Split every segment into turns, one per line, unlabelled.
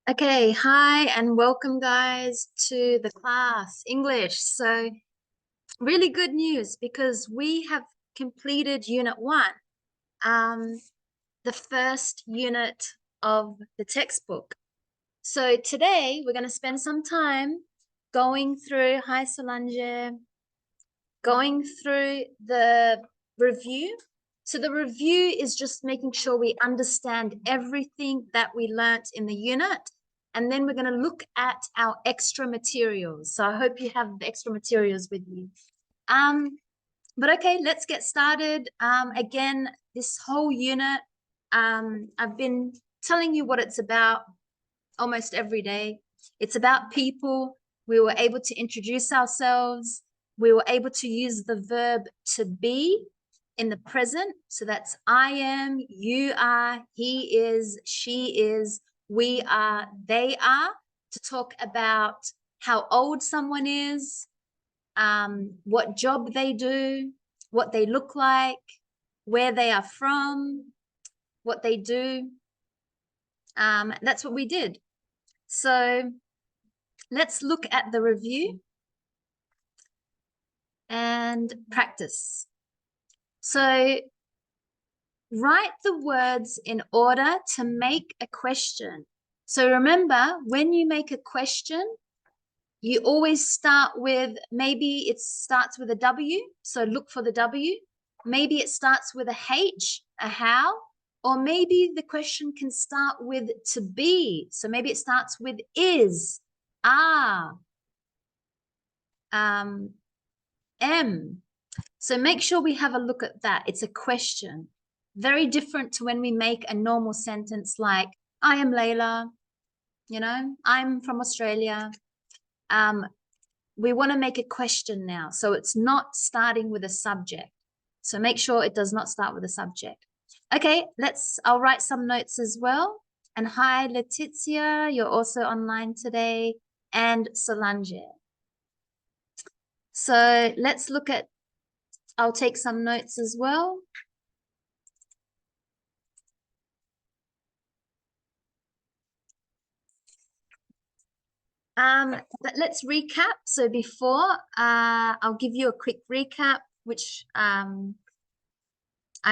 Okay, hi and welcome guys to the class English. So really good news because we have completed unit 1, um, the first unit of the textbook. So today we're going to spend some time going through, hi Solange, going through the review. So the review is just making sure we understand everything that we learnt in the unit. And then we're going to look at our extra materials. So I hope you have the extra materials with you. But okay, let's get started. Again, this whole unit, I've been telling you what it's about almost every day. It's about people. We were able to introduce ourselves. We were able to use the verb to be in the present. So that's I am, you are, he is, she is, we are, they are, to talk about how old someone is, what job they do, what they look like, where they are from, what they do. That's what we did. So let's look at the review and practice. So write the words in order to make a question. So remember, when you make a question, you always start with, maybe it starts with a W, so look for the W. Maybe it starts with a H, a how, or maybe the question can start with to be. So maybe it starts with is, are, am. So make sure we have a look at that. It's a question. Very different to when we make a normal sentence like, I am Laila, I'm from Australia. We want to make a question now. So it's not starting with a subject. So make sure it does not start with a subject. Okay, I'll write some notes as well. And hi, Letizia, you're also online today, and Solange. So let's look at, I'll take some notes as well. But let's recap. So before, I'll give you a quick recap, which I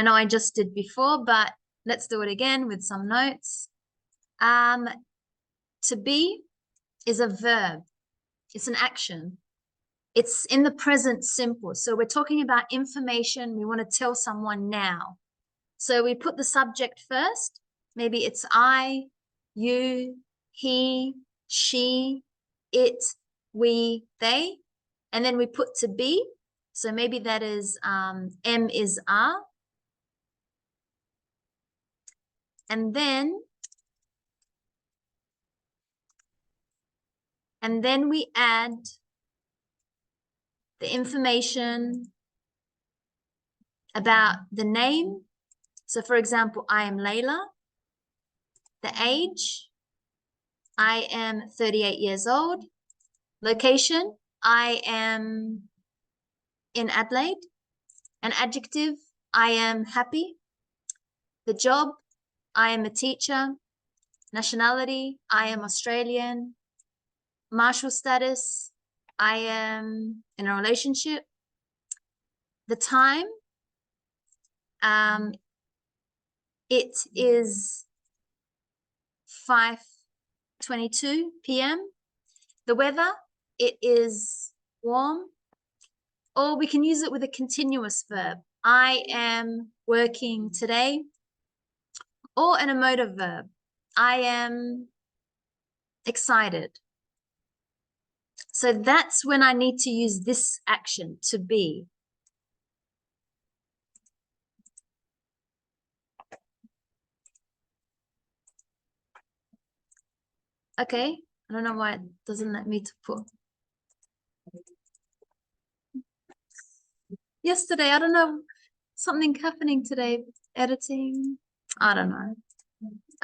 know I just did before, but let's do it again with some notes. To be is a verb. It's an action. It's in the present simple. So we're talking about information we want to tell someone now. So we put the subject first. Maybe it's I, you, he, she, it, we, they. And then we put to be. So maybe that is M is are. And then we add the information about the name. So for example, I am Laila. The age, I am 38 years old. Location, I am in Adelaide. An adjective, I am happy. The job, I am a teacher. Nationality, I am Australian. Marital status, I am in a relationship. The time, it is 5:22 p.m. The weather, it is warm. Or we can use it with a continuous verb. I am working today. Or an emotive verb. I am excited. So that's when I need to use this action, to be. Okay, I don't know why it doesn't let me to put. Yesterday, I don't know, something happening today, editing, I don't know.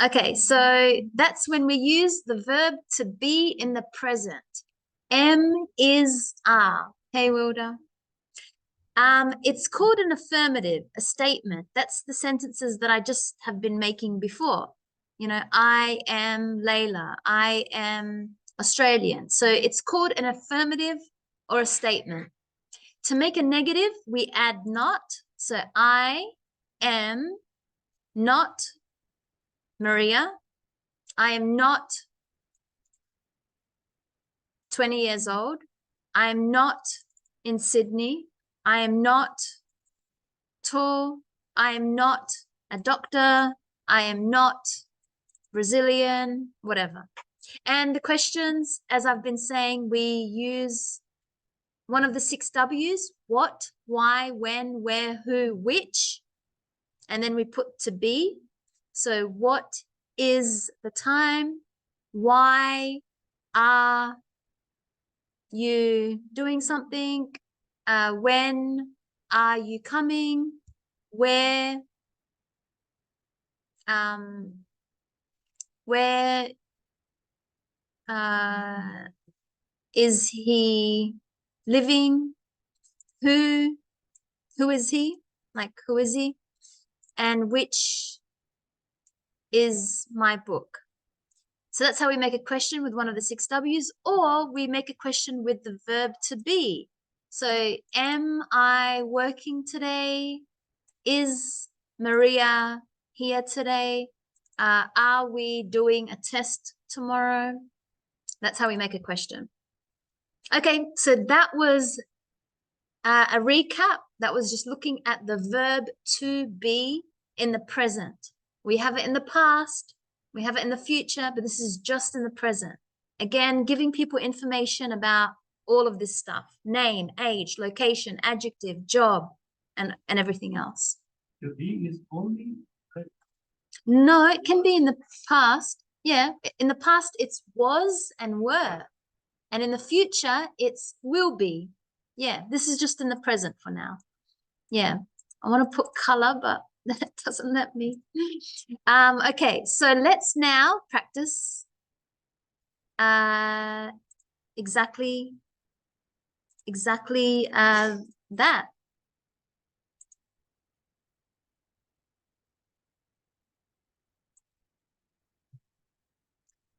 Okay, so that's when we use the verb to be in the present. M is are. Hey, Wilda. It's called an affirmative, a statement. That's the sentences that I just have been making before. You know, I am Laila. I am Australian. So it's called an affirmative or a statement. To make a negative, we add not. So I am not Maria. I am not 20 years old. I am not in Sydney. I am not tall. I am not a doctor. I am not Brazilian, whatever. And the questions, as I've been saying, we use one of the 6 W's: what, why, when, where, who, which, and then we put to be. So what is the time? Why are you doing something? When are you coming? Where where is he living? Who is he? Like, who is he? And which is my book? So that's how we make a question with one of the 6 W's, or we make a question with the verb to be. So, am I working today? Is Maria here today? Are we doing a test tomorrow? That's how we make a question. Okay, so that was a recap. That was just looking at the verb to be in the present. We have it in the past, we have it in the future, but this is just in the present. Again, giving people information about all of this stuff: name, age, location, adjective, job, and everything else.
The be is only...
No, it can be in the past. Yeah, in the past it's was and were. And in the future it's will be. Yeah, this is just in the present for now. Yeah, I want to put color, but that doesn't let me. Okay, so let's now practice exactly that.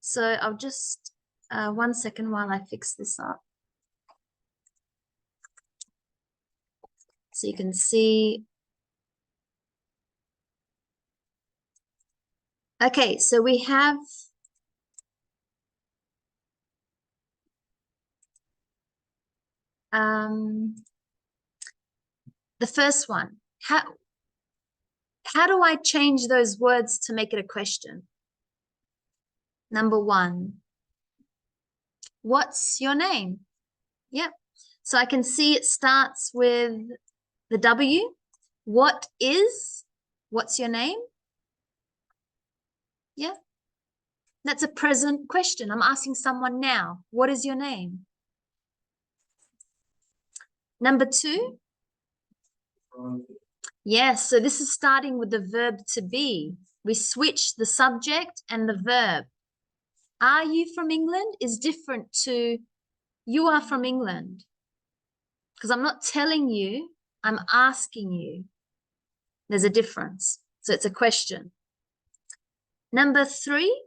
So I'll just 1 second while I fix this up, so you can see. Okay, so we have the first one. How do I change those words to make it a question? Number 1, what's your name? Yep. So I can see it starts with the W. What is? What's your name? Yeah. That's a present question. I'm asking someone now. What is your name? Number 2. Yes, so this is starting with the verb to be. We switch the subject and the verb. Are you from England is different to you are from England. Because I'm not telling you, I'm asking you. There's a difference. So it's a question. Number 3,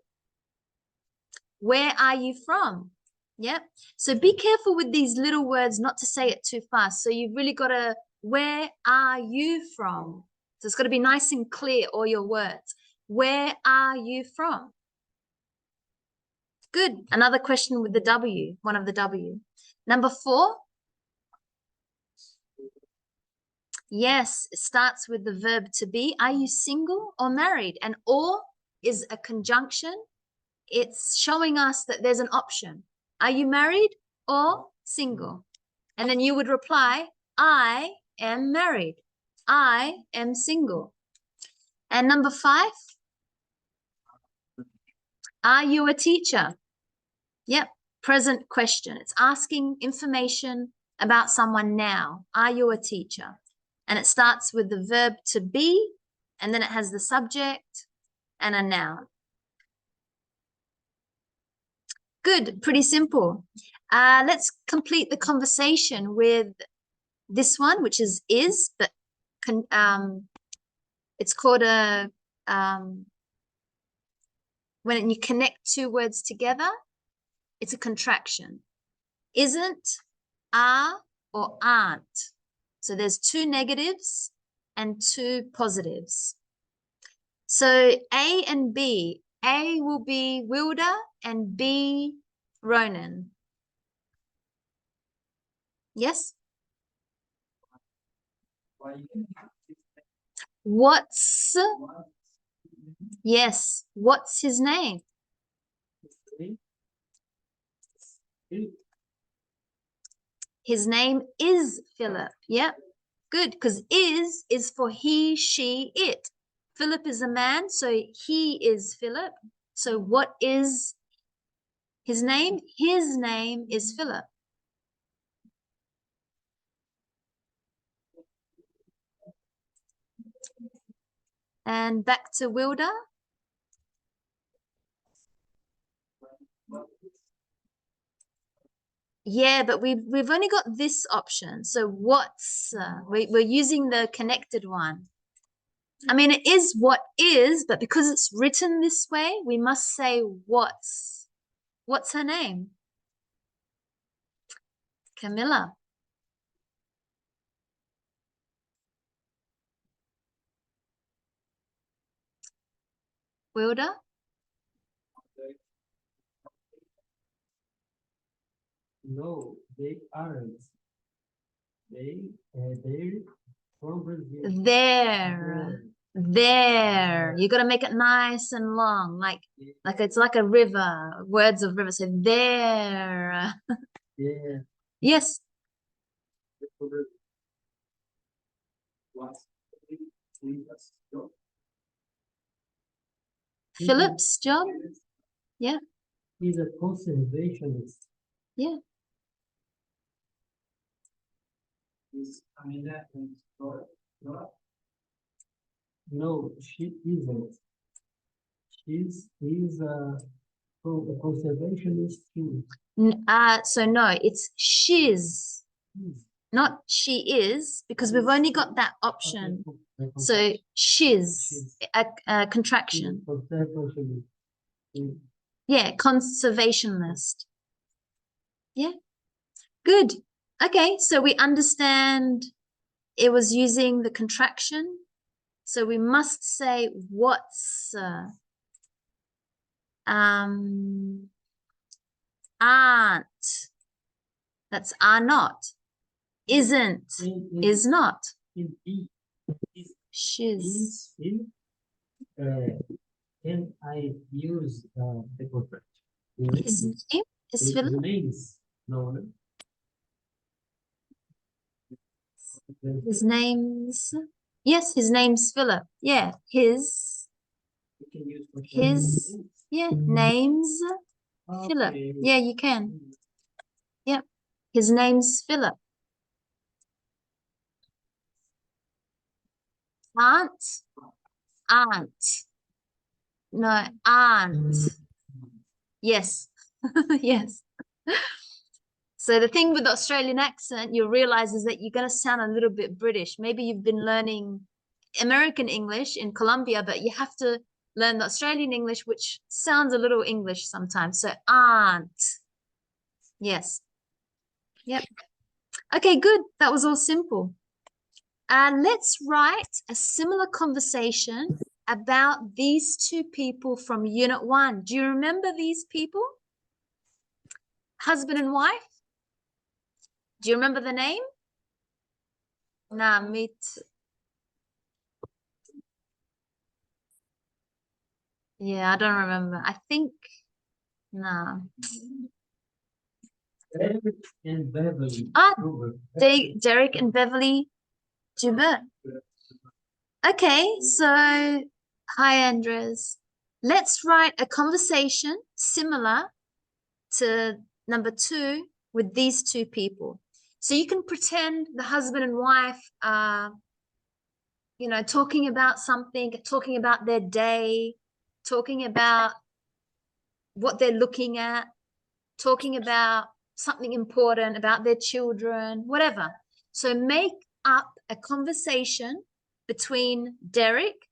where are you from? Yep. So be careful with these little words not to say it too fast. So you've really got to, where are you from? So it's got to be nice and clear, all your words. Where are you from? Good. Another question with the W, one of the W. Number 4. Yes, it starts with the verb to be. Are you single or married? And or is a conjunction. It's showing us that there's an option. Are you married or single? And then you would reply, I am married. I am single. And number 5, are you a teacher? Yep, present question. It's asking information about someone now. Are you a teacher? And it starts with the verb to be, and then it has the subject and a noun. Good, pretty simple. Let's complete the conversation with this one, which is, but it's called a when you connect two words together, it's a contraction. Isn't, are, or aren't. So there's two negatives and two positives. So A and B. A will be Wilda and B, Ronan. Yes? What's, yes, what's his name? His name is Philip. Yep. Good, because is for he, she, it. Philip is a man, so he is Philip. So what is his name? His name is Philip. And back to Wilda. Yeah, but we've only got this option. So what's, we're using the connected one. I mean, it is what is, but because it's written this way, we must say what's. What's her name? Camilla. Wilda?
No, they aren't. They're from Brazil.
There. You got to make it nice and long, like it's like a river, words of river. So there.
Yeah.
Yes. Philip's job. Yeah.
He's a conservationist.
Yeah.
No, she isn't. He's a conservationist too.
So no, it's she's, not she is, because we've only got that option. So she's a contraction. Yeah, conservationist. Yeah, good. Okay, so we understand it was using the contraction. So we must say what's aren't. That's are not. Isn't. Is not. Shiz.
Can I use the contract?
His name is Philip.
No.
His name's, yes, his name's Philip. Yeah, his, yeah, name's Philip. Yeah, you can. Yeah, his name's Philip. Aunt, no, aunt. Yes, yes. So the thing with the Australian accent, you'll realize is that you're going to sound a little bit British. Maybe you've been learning American English in Colombia, but you have to learn the Australian English, which sounds a little English sometimes. So aunt. Yes. Yep. Okay, good. That was all simple. Let's write a similar conversation about these two people from Unit 1. Do you remember these people? Husband and wife? Do you remember the name? Nah, me too. Yeah, I don't remember. I think, nah.
Derek and Beverly.
Derek and Beverly Joubert. Okay, so hi, Andres. Let's write a conversation similar to number 2 with these two people. So you can pretend the husband and wife are, talking about something, talking about their day, talking about what they're looking at, talking about something important about their children, whatever. So make up a conversation between Derek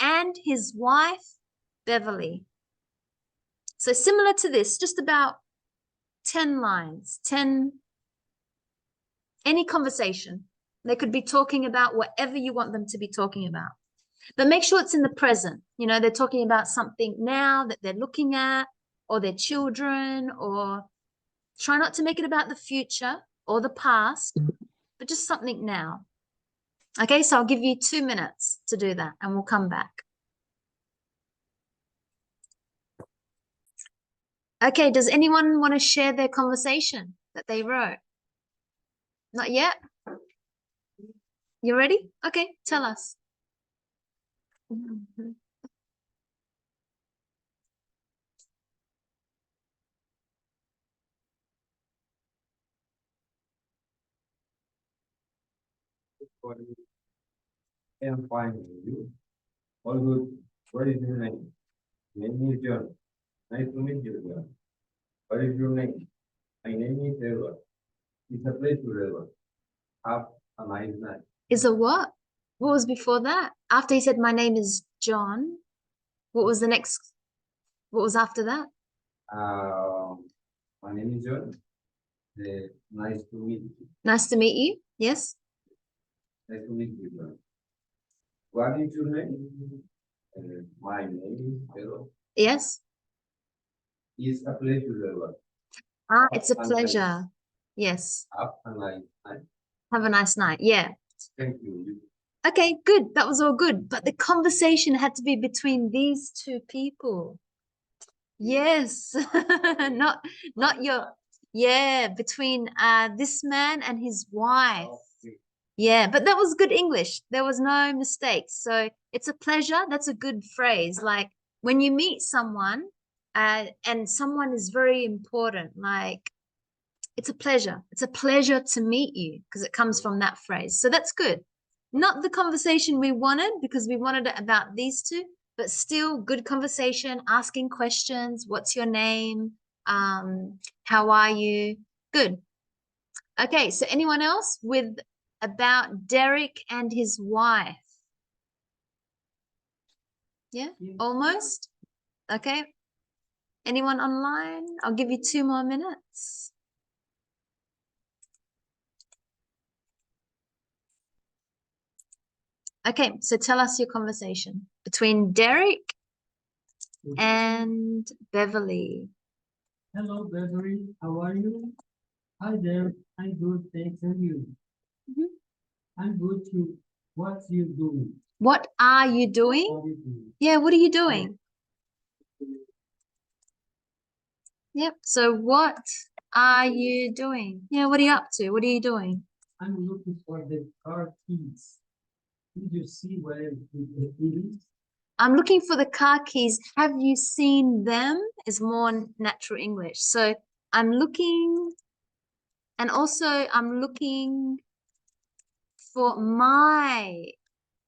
and his wife, Beverly. So similar to this, just about 10 lines, 10, any conversation. They could be talking about whatever you want them to be talking about. But make sure it's in the present. You know, they're talking about something now that they're looking at, or their children, or try not to make it about the future or the past, but just something now. Okay, so I'll give you 2 minutes to do that and we'll come back. Okay, does anyone want to share their conversation that they wrote? Not yet? You ready? Okay, tell us.
I am fine with you. All good. What is your name? Name is John. Nice to meet you, John. What is your name? My name is Edward. It's a pleasure, Edward. Have a nice night.
Is a what? What was before that? After he said, my name is John, what was the next? What was after that?
My name is John. Nice to meet you.
Nice to meet you. Yes.
Nice to meet you, John. What is your name? My name is Edward.
Yes.
It's a pleasure, Edward.
Ah, it's a pleasure. Yes.
Have a nice night.
Have a nice night. Yeah.
Thank you.
Okay, good. That was all good. But the conversation had to be between these two people. Yes. Not your, yeah, between this man and his wife.
Okay.
Yeah, but that was good English. There was no mistakes. So it's a pleasure. That's a good phrase. Like when you meet someone and someone is very important, like it's a pleasure. It's a pleasure to meet you because it comes from that phrase. So that's good. Not the conversation we wanted because we wanted it about these two, but still good conversation, asking questions. What's your name? How are you? Good. Okay, so anyone else with about Derek and his wife? Yeah, almost. Okay. Anyone online? I'll give you 2 more minutes. Okay, so tell us your conversation between Derek and Beverly.
Hello, Beverly. How are you? Hi there. I'm good. Thanks. And you?
Mhm.
I'm good too. What you doing?
What are you doing?
What you doing?
Yeah, what are you doing? Yep, so what are you doing? Yeah, what are you up to? What are you doing?
I'm looking for the car keys. Did you see where it is?
I'm looking for the car keys. Have you seen them? Is more natural English. So I'm looking, and also I'm looking for my,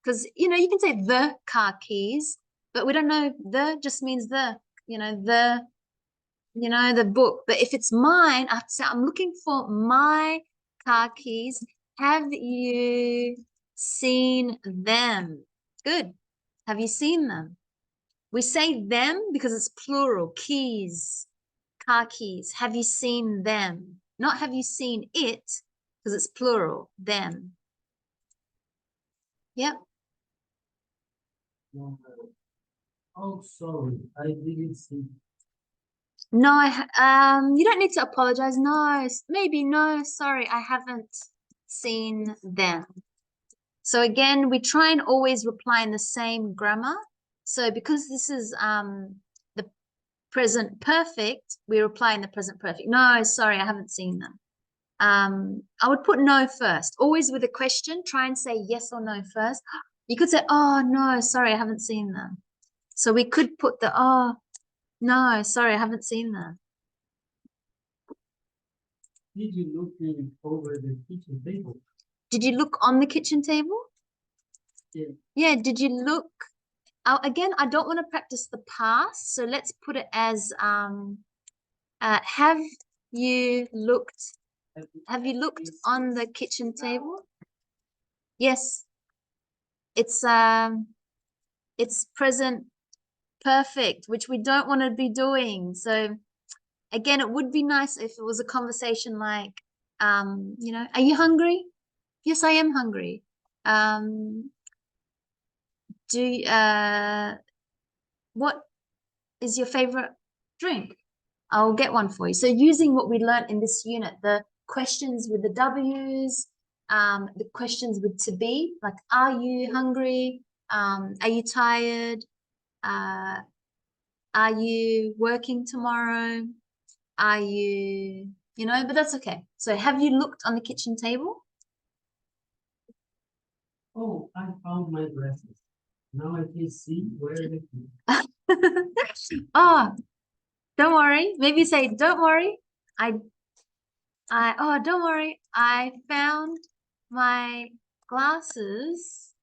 because you know, you can say the car keys, but we don't know the just means the, the book. But if it's mine, I have to say I'm looking for my car keys. Have you seen them? Good. Have you seen them? We say them because it's plural, keys, car keys. Have you seen them? Not have you seen it because it's plural, them. Yep.
No. Oh, sorry. I didn't see.
No, you don't need to apologize. No, maybe no, sorry, I haven't seen them. So again, we try and always reply in the same grammar. So because this is the present perfect, we reply in the present perfect. No, sorry, I haven't seen them. I would put no first. Always with a question, try and say yes or no first. You could say, oh, no, sorry, I haven't seen them. So we could put the, oh, no, sorry, I haven't seen them.
Did you look over the kitchen table?
Did you look on the kitchen table?
Yeah.
Yeah, did you look? Again, I don't want to practice the past, so let's put it as have you looked? Have you looked on the kitchen table? Yes. It's present perfect, which we don't want to be doing. So again, it would be nice if it was a conversation like, you know, are you hungry? Yes, I am hungry. What is your favorite drink? I'll get one for you. So using what we learned in this unit, the questions with the W's, the questions with to be, like, are you hungry? Are you tired? Are you working tomorrow? Are you, you know, but that's okay. So have you looked on the kitchen table?
Oh, I found my glasses. Now I can see where they keep.
Oh, don't worry. Maybe say, don't worry. Oh, don't worry. I found my glasses.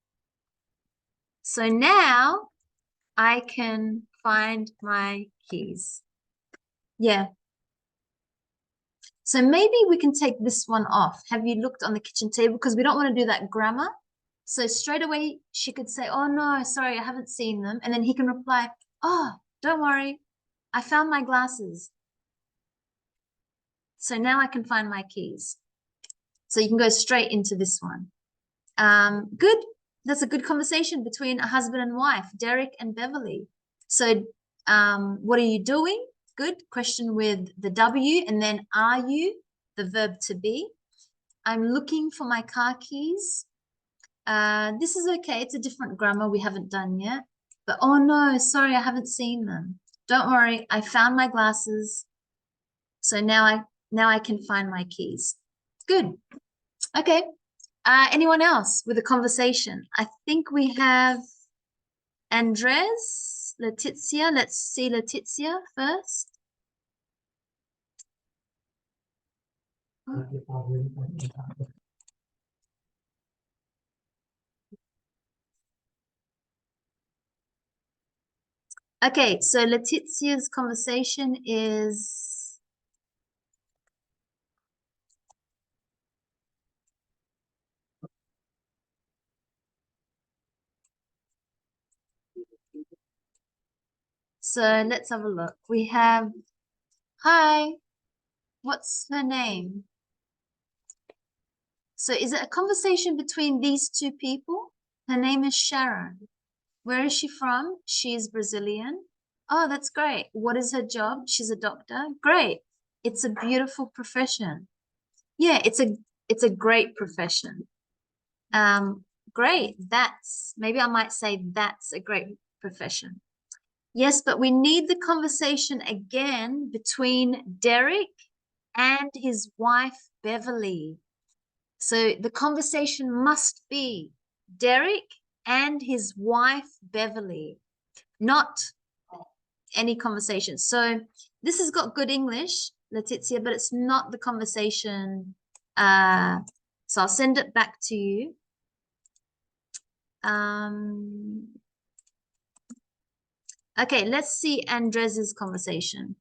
So now I can find my keys. Yeah. So maybe we can take this one off. Have you looked on the kitchen table? Because we don't want to do that grammar. So straight away, she could say, oh, no, sorry, I haven't seen them. And then he can reply, oh, don't worry. I found my glasses. So now I can find my keys. So you can go straight into this one. Good. That's a good conversation between a husband and wife, Derek and Beverly. So what are you doing? Good. Question with the W, and then are you, the verb to be. I'm looking for my car keys. This is okay. It's a different grammar we haven't done yet. But oh no, sorry, I haven't seen them. Don't worry, I found my glasses. So now I can find my keys. Good. Okay. Anyone else with a conversation? I think we have Andres, Letizia. Let's see Letizia first. Okay, so Letizia's conversation is so let's have a look. We have, hi, what's her name? So is it a conversation between these two people? Her name is Sharon. Where is she from? She is Brazilian. Oh, that's great. What is her job? She's a doctor. Great. It's a beautiful profession. Yeah, it's a great profession. Great. Maybe I might say that's a great profession. Yes, but we need the conversation again between Derek and his wife, Beverly. So the conversation must be Derek and his wife, Beverly, not any conversation. So this has got good English, Letizia, but it's not the conversation. So I'll send it back to you. Okay, let's see Andres's conversation.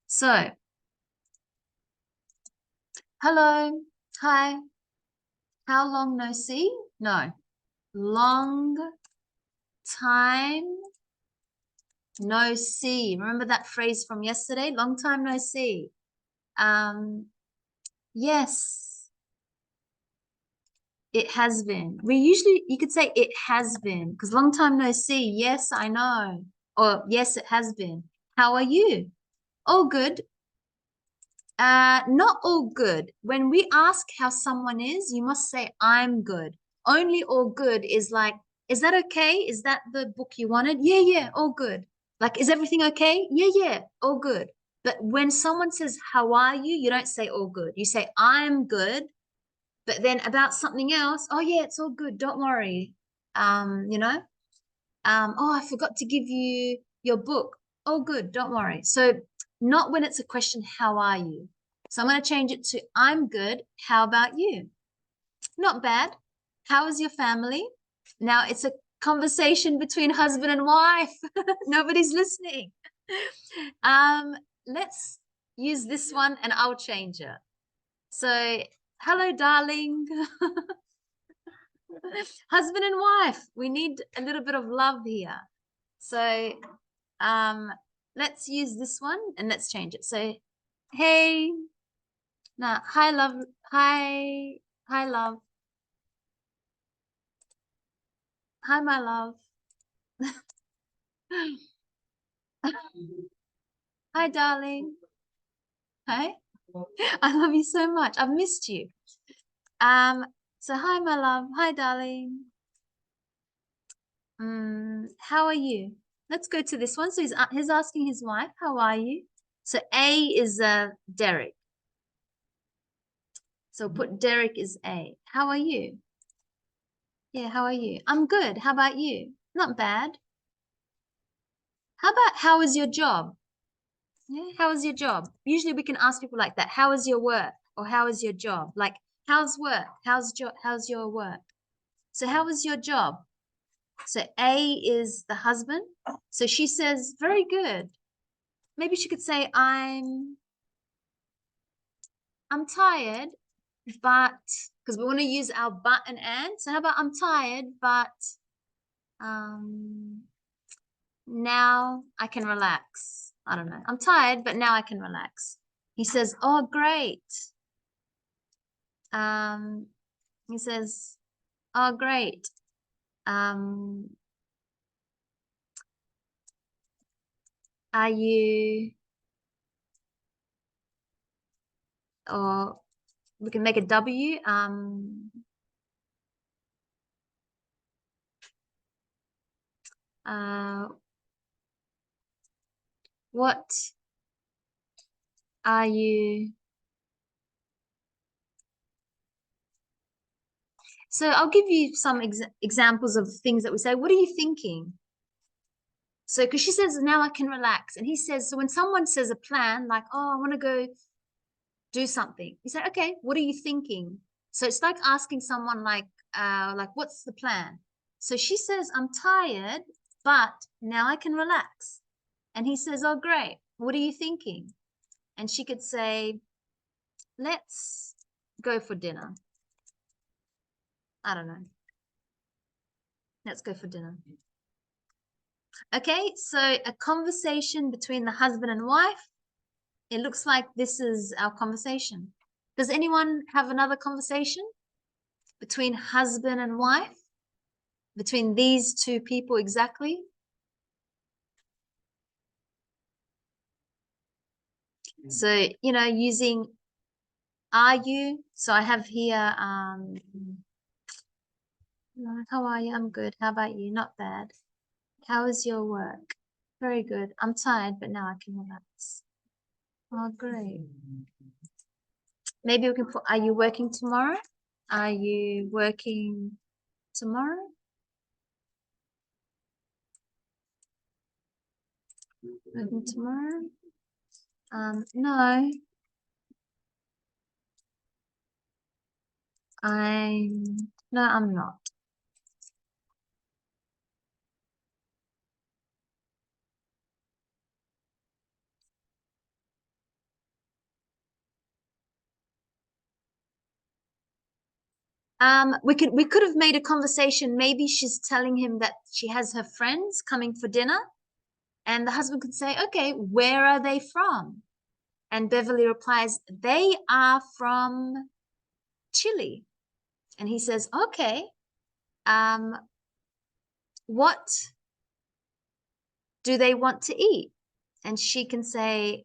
So, hello, hi, how long no see? No, long time no see. Remember that phrase from yesterday? Long time no see. Yes, it has been. You could say it has been, because long time no see. Yes, I know. Or yes, it has been. How are you? All good. Not all good. When we ask how someone is, you must say, I'm good. Only all good is like, is that okay? Is that the book you wanted? Yeah, all good. Like, is everything okay? Yeah, all good. But when someone says, how are you? You don't say all good. You say, I'm good. But then about something else, oh yeah, it's all good. Don't worry. You know, oh, I forgot to give you your book. Oh, good. Don't worry. So not when it's a question, how are you? So I'm going to change it to, I'm good. How about you? Not bad. How is your family? Now it's a conversation between husband and wife. Nobody's listening. Let's use this one and I'll change it. So, hello, darling. Husband and wife, we need a little bit of love here. So let's use this one and let's change it. So, hey, no, hi, love, hi, hi, love, hi, my love, hi, darling, hi, I love you so much. I've missed you. So hi, my love, hi, darling. How are you? Let's go to this one. So he's asking his wife, how are you? So A is Derek. So put Derek is A. How are you? Yeah, how are you? I'm good. How about you? Not bad. How is your job? Yeah, how is your job? Usually we can ask people like that. How is your work? Or how is your job? Like, how's work? How's your work? So how is your job? So A is the husband. So she says, very good. Maybe she could say, I'm tired, but because we want to use our but and. So how about I'm tired, but now I can relax. I don't know. I'm tired, but now I can relax. He says, oh, great. He says, oh, great. Are you, or we can make a W. What are you? So I'll give you some examples of things that we say. What are you thinking? So, because she says, now I can relax. And he says, so when someone says a plan, like, oh, I want to go do something, you say, okay, what are you thinking? So it's like asking someone like, what's the plan? So she says, I'm tired, but now I can relax. And he says, oh, great. What are you thinking? And she could say, let's go for dinner. I don't know. Let's go for dinner. Okay, so a conversation between the husband and wife. It looks like this is our conversation. Does anyone have another conversation between husband and wife? Between these two people exactly? So, using are you? So I have here, how are you? I'm good. How about you? Not bad. How is your work? Very good. I'm tired, but now I can relax. Oh, great. Maybe we can put, are you working tomorrow? Are you working tomorrow? Working tomorrow? No. I'm not. We could have made a conversation. Maybe she's telling him that she has her friends coming for dinner, and the husband could say, okay, where are they from? And Beverly replies, they are from Chile. And he says, okay, what do they want to eat? And she can say,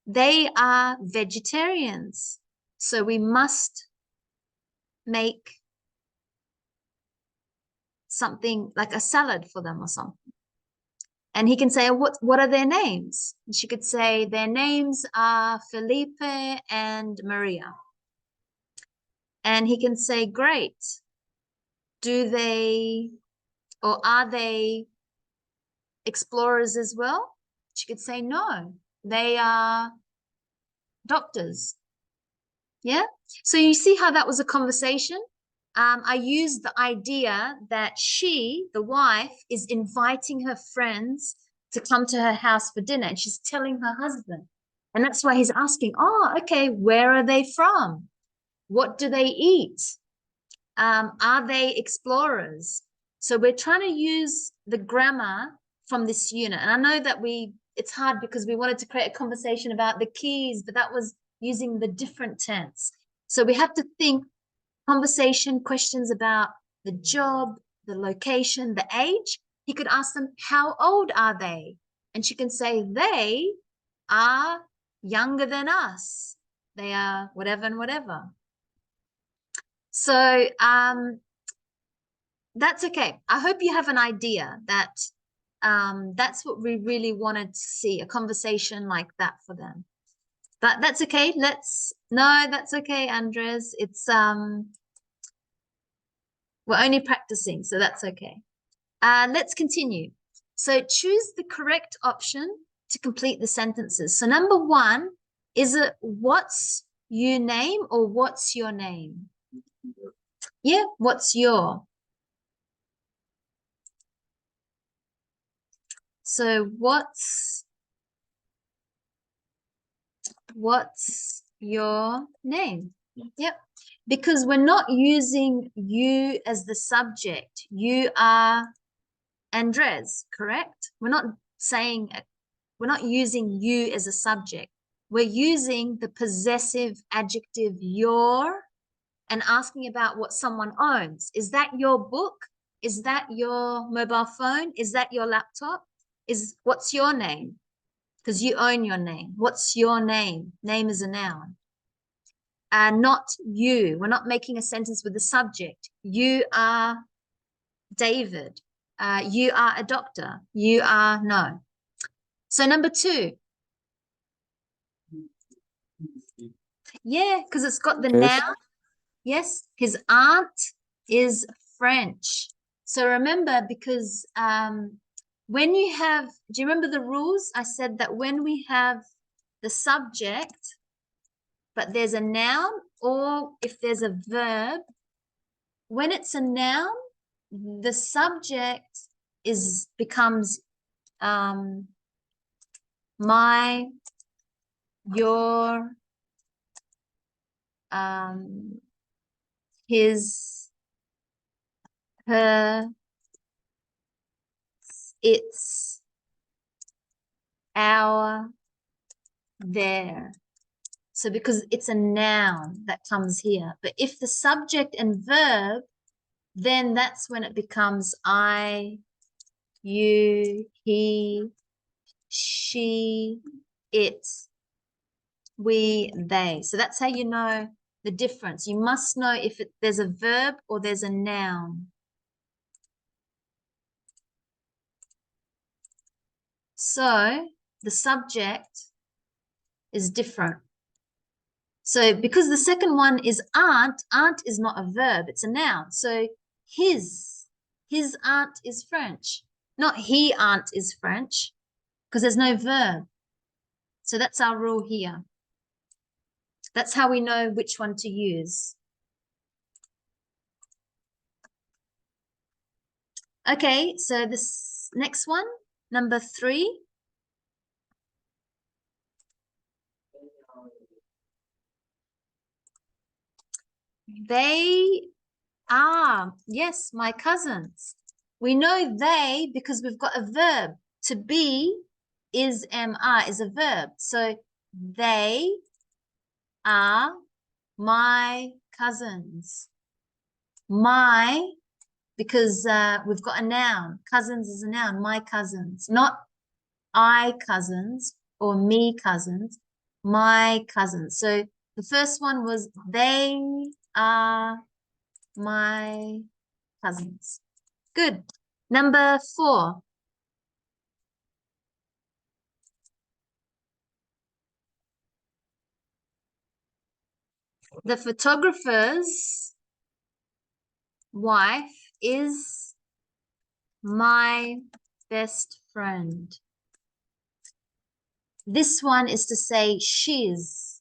they are vegetarians. So we must make something like a salad for them or something. And he can say, what are their names? And she could say, their names are Felipe and Maria. And he can say, great. Do they, or are they explorers as well? She could say, no, they are doctors. Yeah. So you see how that was a conversation? I used the idea that she, the wife, is inviting her friends to come to her house for dinner, and she's telling her husband. And that's why he's asking, oh, okay, where are they from? What do they eat? Are they explorers? So we're trying to use the grammar from this unit. And I know that it's hard because we wanted to create a conversation about the keys, but that was using the different tense. So we have to think conversation questions about the job, the location, the age. He could ask them, how old are they? And she can say, they are younger than us. They are whatever and whatever. So that's okay. I hope you have an idea that that's what we really wanted to see, a conversation like that for them. But that's okay. No, that's okay, Andres. It's we're only practicing, so that's okay. Let's continue. So choose the correct option to complete the sentences. So number 1, is it what's your name or what's your name? Yeah, what's your? So what's your name? Yep. Because we're not using you as the subject. You are Andres, correct? We're not using you as a subject. We're using the possessive adjective your and asking about what someone owns. Is that your book? Is that your mobile phone? Is that your laptop? What's your name? Because you own your name. What's your name? Name is a noun. Not you. We're not making a sentence with the subject. You are David. You are a doctor. You are no. So number 2. Yeah, because it's got the noun. Yes, his aunt is French. So remember, because when you have, do you remember the rules? I said that when we have the subject, but there's a noun, or if there's a verb, when it's a noun, the subject becomes my, your, his, her, its, our, their. So because it's a noun that comes here. But if the subject and verb, then that's when it becomes I, you, he, she, it, we, they. So that's how you know the difference. You must know if there's a verb or there's a noun. So the subject is different. So because the second one is aunt is not a verb, it's a noun. So his aunt is French, not he aunt is French, because there's no verb. So that's our rule here. That's how we know which one to use. Okay, so this next one, number 3. They are, yes, my cousins. We know they because we've got a verb. To be is are is a verb. So they are my cousins. My, because we've got a noun. Cousins is a noun. My cousins, not I cousins or me cousins. My cousins. So the first one was they are my cousins. Good. Number 4. The photographer's wife is my best friend. This one is to say she's,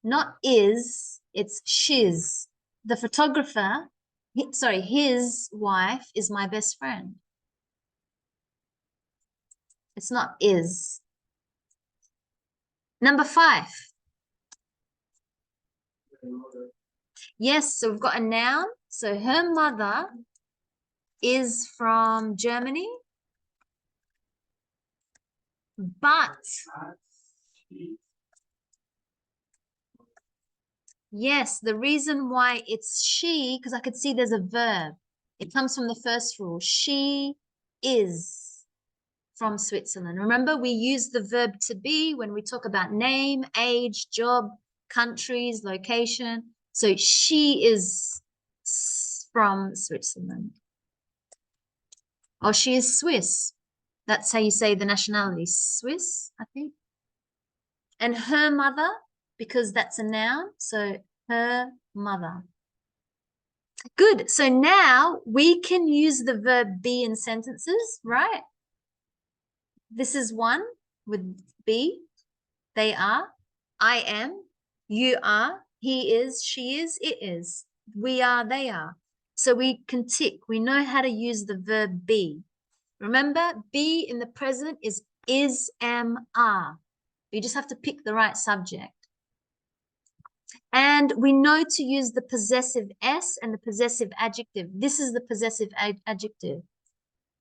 not is, it's she's. The photographer, his wife is my best friend. It's not is. Number 5. Yes, so we've got a noun. So her mother is from Germany, but yes, the reason why it's she, because I could see there's a verb. It comes from the first rule. She is from Switzerland. Remember, we use the verb to be when we talk about name, age, job, countries, location. So she is from Switzerland. Or she is Swiss. That's how you say the nationality. Swiss, I think. And her mother, because that's a noun. So her mother. Good. So now we can use the verb be in sentences, right? This is one with be. They are. I am. You are. He is. She is. It is. We are. They are. So we can tick. We know how to use the verb be. Remember, be in the present is, am, are. You just have to pick the right subject. And we know to use the possessive S and the possessive adjective. This is the possessive adjective.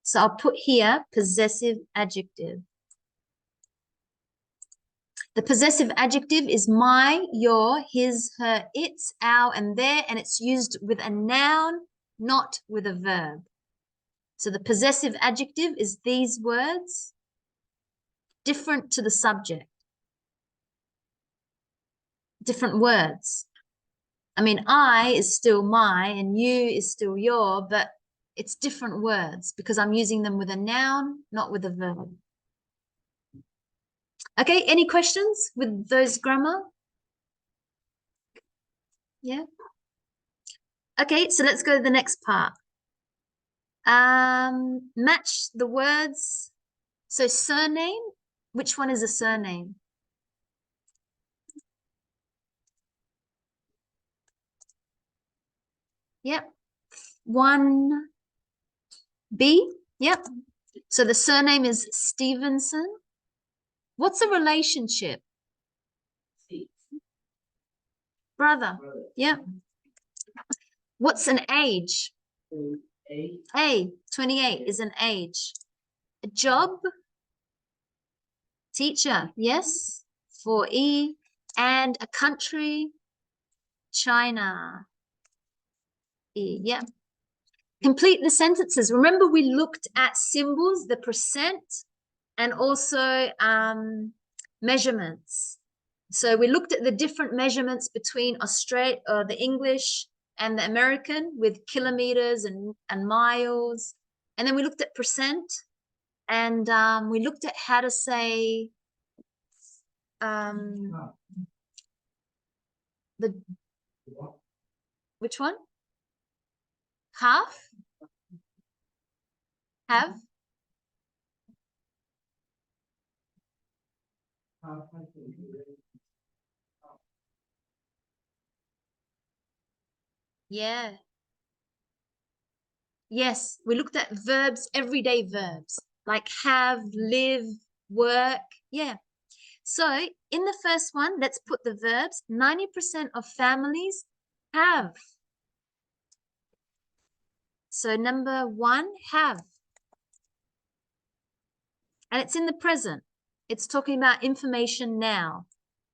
So I'll put here possessive adjective. The possessive adjective is my, your, his, her, its, our, and their, and it's used with a noun, not with a verb. So the possessive adjective is these words, different to the subject. Different words. I mean, I is still my and you is still your, but it's different words because I'm using them with a noun, not with a verb. Okay, any questions with those grammar? Yeah. Okay, so let's go to the next part. Match the words. So surname, which one is a surname? Yep. 1B. Yep. So the surname is Stevenson. What's a relationship? Brother. Yep. What's an age? A. 28 is an age. A job? Teacher. Yes. 4E. And a country? China. E. Yep. Complete the sentences. Remember, we looked at symbols, the percent, and also measurements. So we looked at the different measurements between the English and the American with kilometers and miles. And then we looked at percent, and we looked at how to say which one? Half? Have? Yeah. Yes, we looked at verbs, everyday verbs, like have, live, work. Yeah. So in the first one, let's put the verbs. 90% of families have. So number 1, have. And it's in the present. It's talking about information now,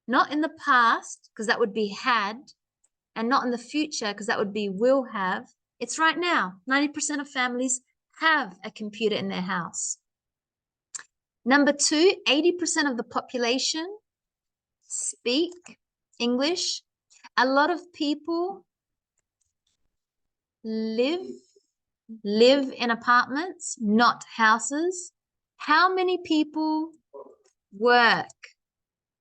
not in the past, because that would be had, and not in the future, because that would be will have. It's right now. 90% of families have a computer in their house. Number 2, 80% of the population speak English. A lot of people live in apartments, not houses. How many people work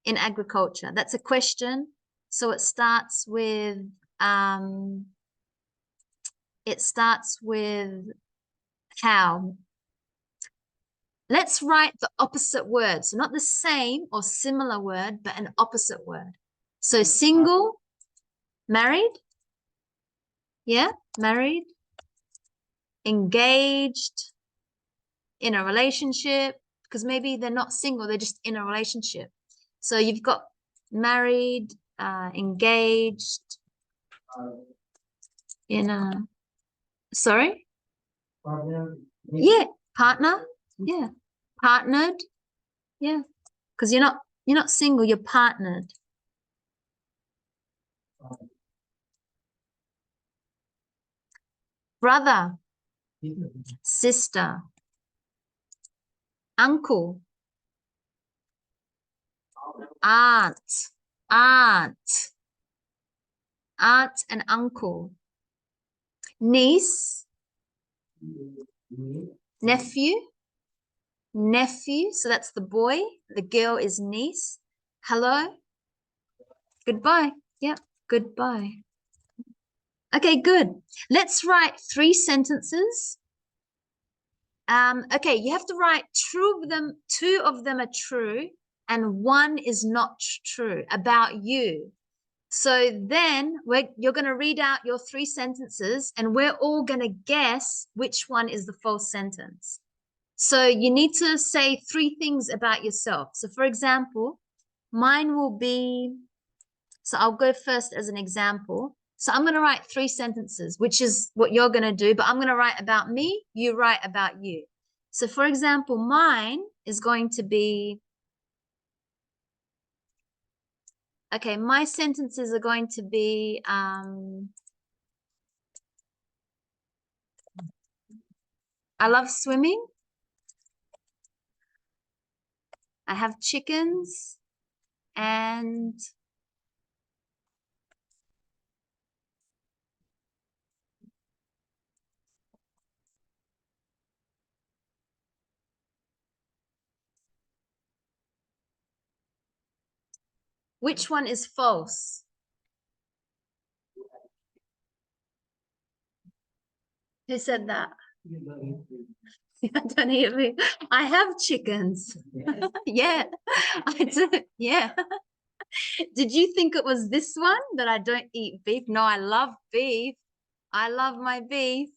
in agriculture? That's a question. So it starts with how. Let's write the opposite word. So not the same or similar word, but an opposite word. So single, married. Yeah, married. Engaged, in a relationship, because maybe they're not single, they're just in a relationship. So you've got married, engaged, in a, sorry?
Partner.
Yeah, partner. Yeah, partnered. Yeah, because you're not single. You're partnered. Brother, sister, uncle, aunt, aunt, aunt and uncle, niece, nephew, nephew. So that's the boy. The girl is niece. Hello. Goodbye. Yep. Goodbye. Okay, good. Let's write 3 sentences. Okay, you have to write two of them are true, and 1 is not true about you. So then you're going to read out your 3 sentences, and we're all going to guess which one is the false sentence. So you need to say 3 things about yourself. So for example, mine will be, so I'll go first as an example. So I'm going to write 3 sentences, which is what you're going to do, but I'm going to write about me, you write about you. So for example, mine is going to be, okay, my sentences are going to be, I love swimming. I have chickens, and which one is false? Who said that? I don't even, I have chickens. Yeah, I do. Yeah. Did you think it was this one that I don't eat beef? No, I love beef. I love my beef.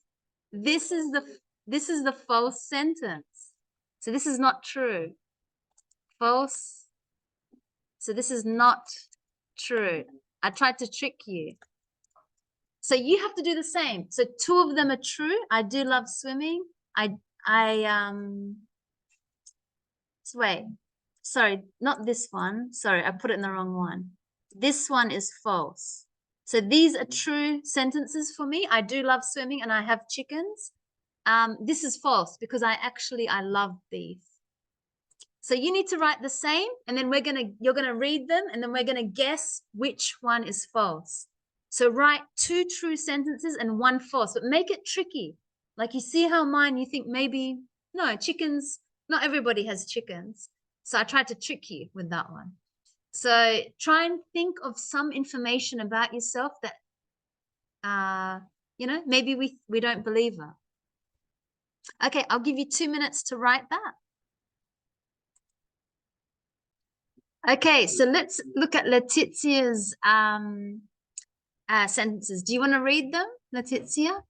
This is the false sentence. So this is not true. False. So this is not true. I tried to trick you. So you have to do the same. So 2 of them are true. I do love swimming. Wait. Sorry, not this one. Sorry, I put it in the wrong one. This one is false. So these are true sentences for me. I do love swimming and I have chickens. This is false because I love beef. So you need to write the same, and then you're gonna read them, and then we're gonna guess which one is false. So write 2 true sentences and 1 false, but make it tricky. Like you see how mine, you think maybe, no, chickens, not everybody has chickens. So I tried to trick you with that one. So try and think of some information about yourself that, maybe we don't believe her. Okay, I'll give you 2 minutes to write that. Okay, so let's look at Letizia's sentences. Do you want to read them, Letizia?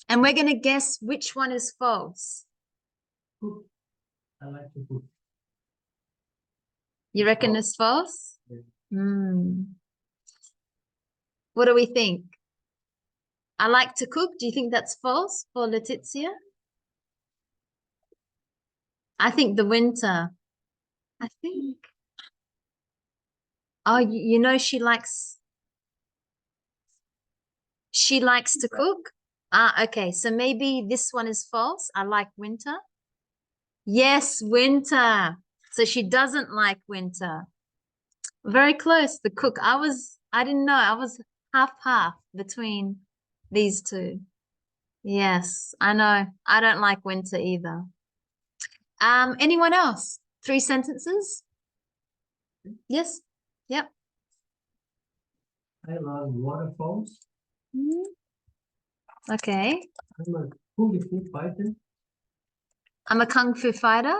And we're going to guess which one is false.
Cook. I like to cook.
You reckon it's false?
Yeah.
What do we think? I like to cook. Do you think that's false for Letizia? I think the winter. I think. Oh, you know she likes to cook? Ah, okay. So maybe this one is false. I like winter. Yes, winter. So she doesn't like winter. Very close. The cook. I didn't know. I was half between these 2. Yes, I know. I don't like winter either. Anyone else? 3 sentences? Yes. Yep.
I love waterfalls.
Okay.
I'm a kung fu fighter.
I'm a kung fu fighter.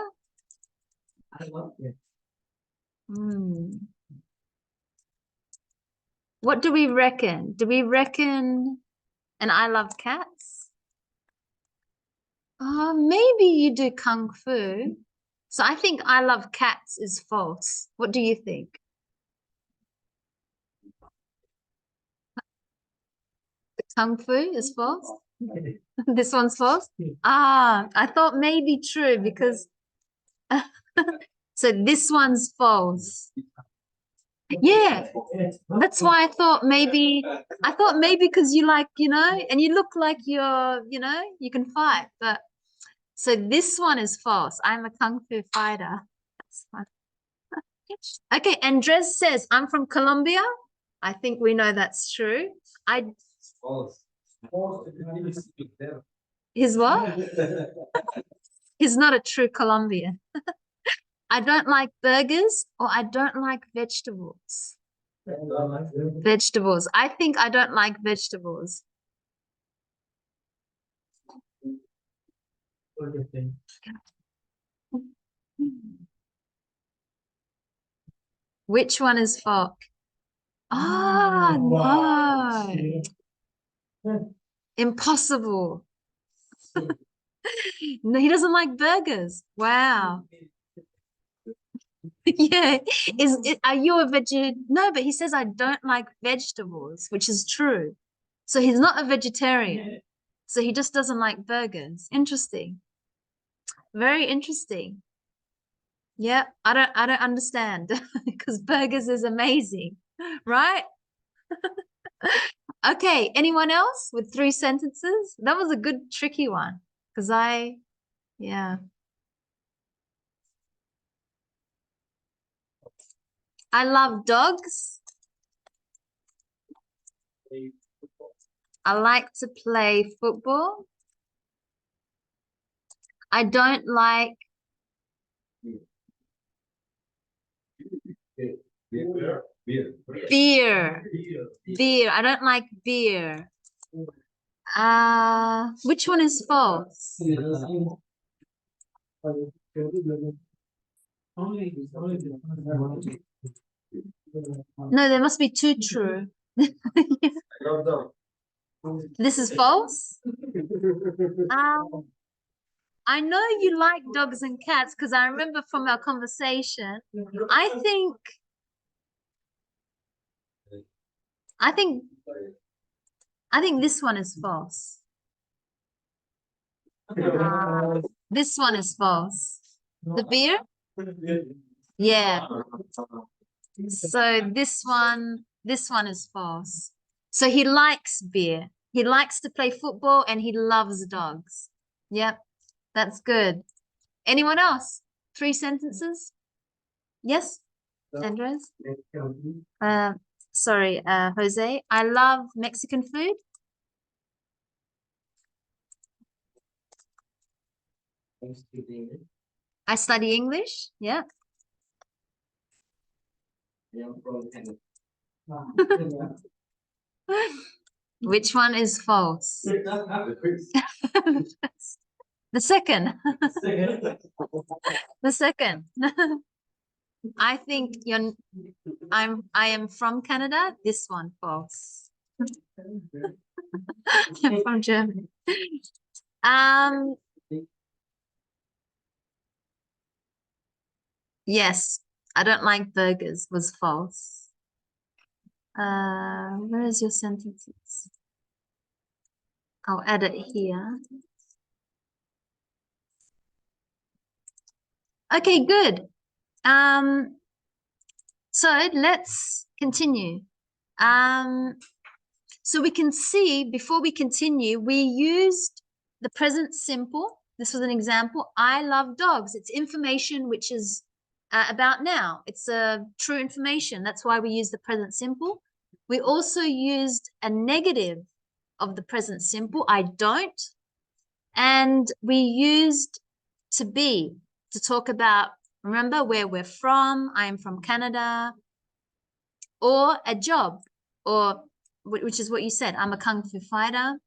I love it.
What do we reckon? Do we reckon and I love cats? Maybe you do kung fu. So I think I love cats is false. What do you think? The kung fu is false? This one's false? Ah, I thought maybe true because so this one's false. Yeah, that's why I thought maybe because you like, and you look like you can fight, but so this one is false. I'm a kung fu fighter. That's fine. Okay, Andres says, I'm from Colombia. I think we know that's true.
False.
He's what? He's not a true Colombian. I don't like burgers or I don't like vegetables. Vegetables. I think I don't like vegetables. Which one is false? Ah, no. Impossible. No, he doesn't like burgers. Wow. Yeah. Are you a vegetarian? No, but he says I don't like vegetables, which is true. So he's not a vegetarian. So he just doesn't like burgers. Interesting. Very interesting. Yeah, I don't understand because burgers is amazing, right? Okay, anyone else with 3 sentences? That was a good tricky one because yeah. I love dogs. I like to play football. I don't like
Beer.
beer. Beer. I don't like beer. Which one is false? No, there must be two true. This is false? I know you like dogs and cats because I remember from our conversation. I think I think this one is false. This one is false. The beer? Yeah. So this one is false. So he likes beer. He likes to play football and he loves dogs. Yep, that's good. Anyone else? 3 sentences? Yes, Andres? Sorry, Jose. I love Mexican food. I study English. Yeah. Which one is false? The second. The second. I think I am from Canada. This one false. I'm from Germany. Yes, I don't like burgers was false. Where is your sentences? I'll add it here. Okay, good. So let's continue. So we can see before we continue, we used the present simple. This was an example. I love dogs. It's information which is about now. It's true information. That's why we use the present simple. We also used a negative of the present simple. I don't. And we used to be to talk about, remember where we're from. I am from Canada. Or a job, or which is what you said. I'm a kung fu fighter.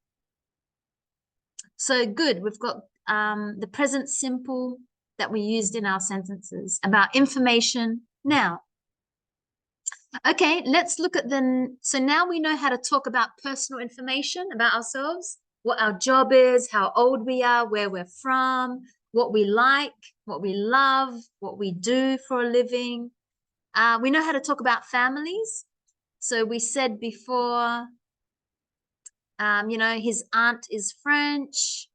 So good. We've got the present simple that we used in our sentences about information now. Okay, let's look at so now we know how to talk about personal information about ourselves, what our job is, how old we are, where we're from, what we like, what we love, what we do for a living. We know how to talk about families. So we said before, You know, his aunt is French.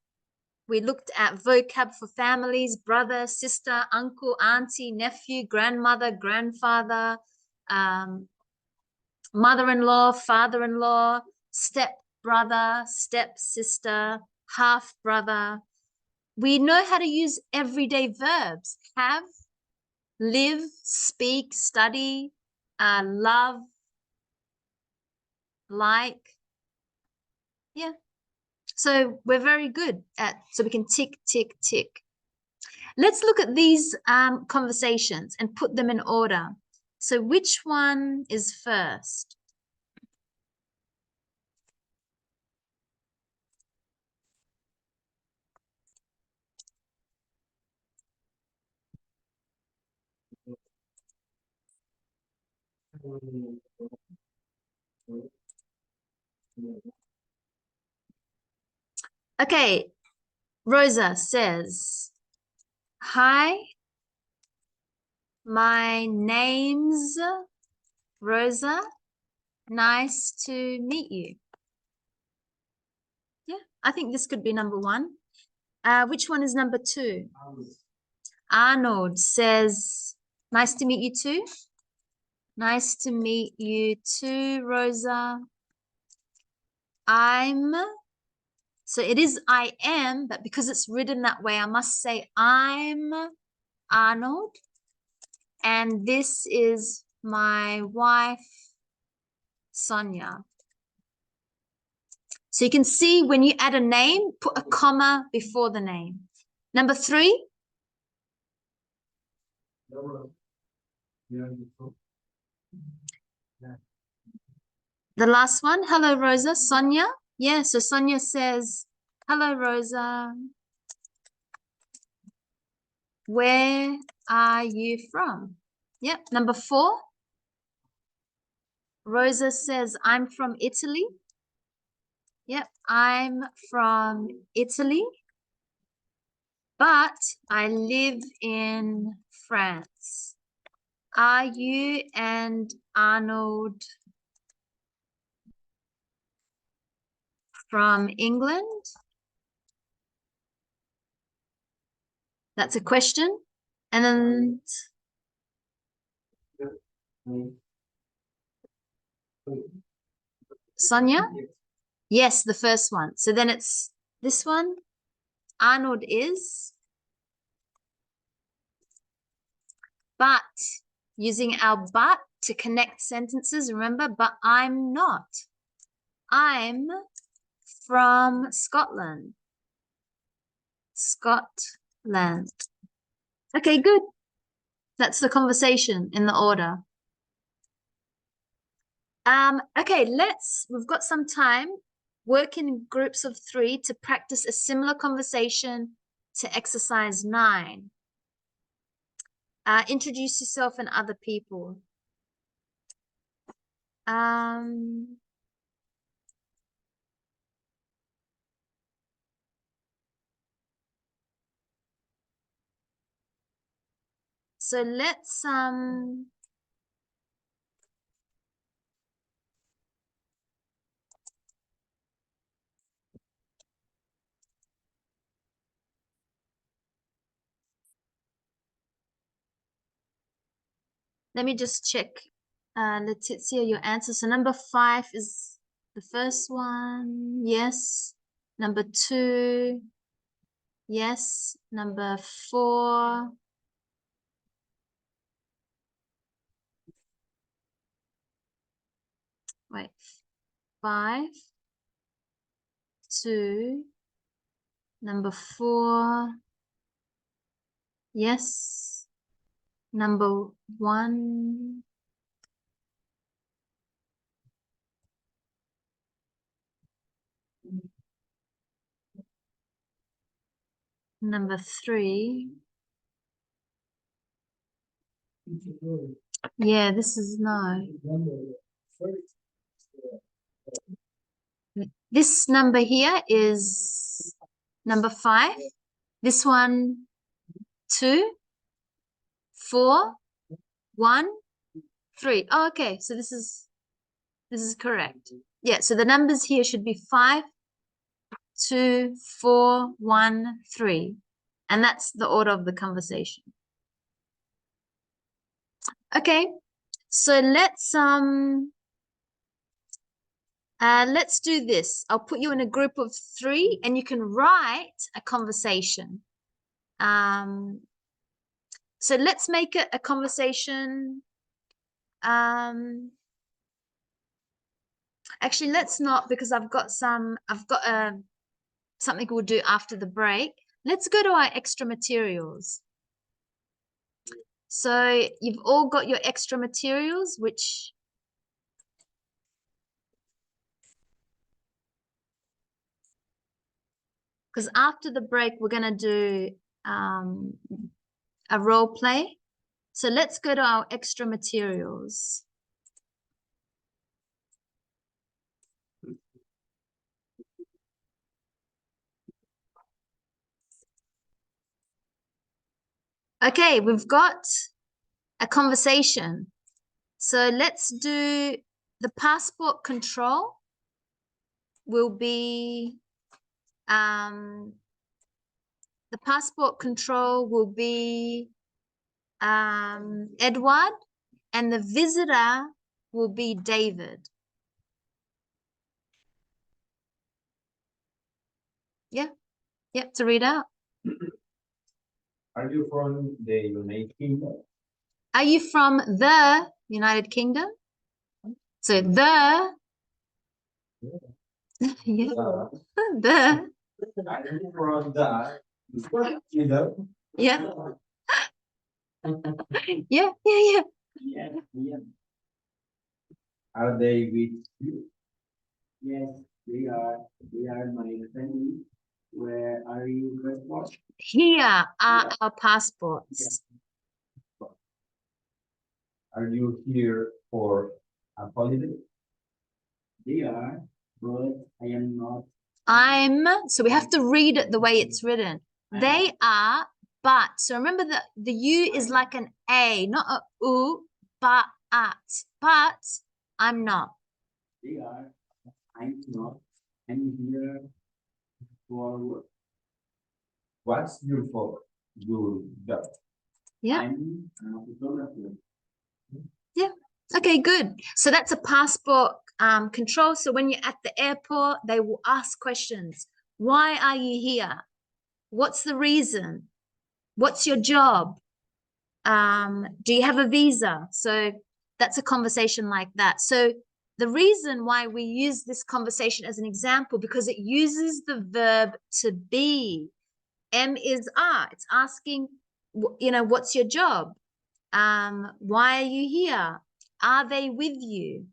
We looked at vocab for families: brother, sister, uncle, auntie, nephew, grandmother, grandfather, mother-in-law, father-in-law, step-brother, step-sister, half-brother. We know how to use everyday verbs: have, live, speak, study, love, like. Yeah. So we're very good at, so we can tick, tick, tick. Let's look at these conversations and put them in order. So which one is first? Okay, Rosa says, hi, my name's Rosa. Nice to meet you. Yeah, I think this could be number one. Which one is number two? Arnold says, nice to meet you too. Nice to meet you too, Rosa. So it is I am, but because it's written that way, I must say I'm Arnold. And this is my wife, Sonia. So you can see when you add a name, put a comma before the name. Number three. The last one. Hello, Rosa. Sonia. Yeah, so Sonia says, hello, Rosa. Where are you from? Yep. Number four. Rosa says, I'm from Italy. Yep, I'm from Italy, but I live in France. Are you and Arnold from England? That's a question. And then Sonia? Yes, the first one. So then it's this one. Arnold is, but using our but to connect sentences, remember, but I'm not. I'm from Scotland. Scotland. Okay, good. That's the conversation in the order. Okay, we've got some time. Work in groups of 3 to practice a similar conversation to exercise 9. Introduce yourself and other people. So let's let me just check, Letizia, your answer. So number 5 is the first one. Yes. Number 2. Yes. Number 4. Wait. 5. 2. Number 4. Yes. Number 1. Number 3. Yeah, this is no. This number here is number 5. This one, 2, 4, 1, 3. Oh, okay. So this is correct. Yeah, so the numbers here should be 5, 2, 4, 1, 3. And that's the order of the conversation. Okay, so let's do this. I'll put you in a group of 3 and you can write a conversation. So let's make it a conversation. Actually, let's not, because I've got something we'll do after the break. Let's go to our extra materials. So you've all got your extra materials, which because after the break, we're going to do a role play. So let's go to our extra materials. Okay, we've got a conversation. So let's do the passport control will be the passport control will be Edward, and the visitor will be David. Yeah, to read out.
Are you from the United Kingdom?
Are you from the United Kingdom? So the, yeah, the.
Are you from the Kingdom?
Yeah. Yeah.
Are they with you?
Yes, they are. They are my family. Where are you from?
Here are our passports.
Are you here for a holiday?
They are, but I am not.
So we have to read it the way it's written. They are, but. So remember that the U is like an A, not a U, but at. But I'm not.
They are. I'm not. I'm here for work.
What's your fault? Your job?
Yeah.
I'm a photographer.
Yeah. Okay, good. So that's a passport control. So when you're at the airport, they will ask questions. Why are you here? What's the reason? What's your job? Do you have a visa? So that's a conversation like that. So the reason why we use this conversation as an example, because it uses the verb to be. M is are. It's asking, what's your job? Why are you here? Are they with you?